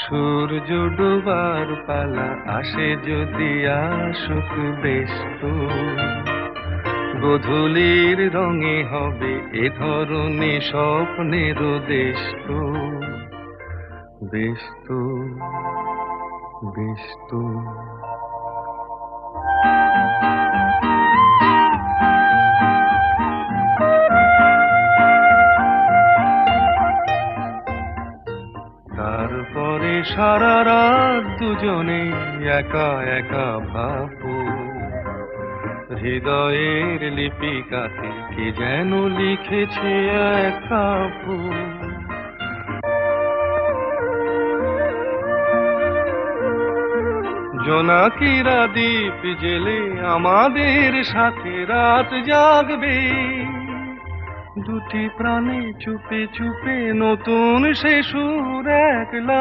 সূর্য ডোবার পালা আসে যদি আসুক বেশ তো, গোধূলির রঙে হবে এ ধরনী স্বপ্নের দেশ তো, বেশ তো, বেশ তো। তারপরে সারা রাত দুজনে একা একা ভাববো, হৃদয়ের লিপিকাতে কে যেন লিখেছে এক কাব্য। জোনাকিরা দ্বীপ জেলে আমাদের সাথে রাত জাগবে, দুটি প্রাণে চুপে চুপে নতুন সে সুর এক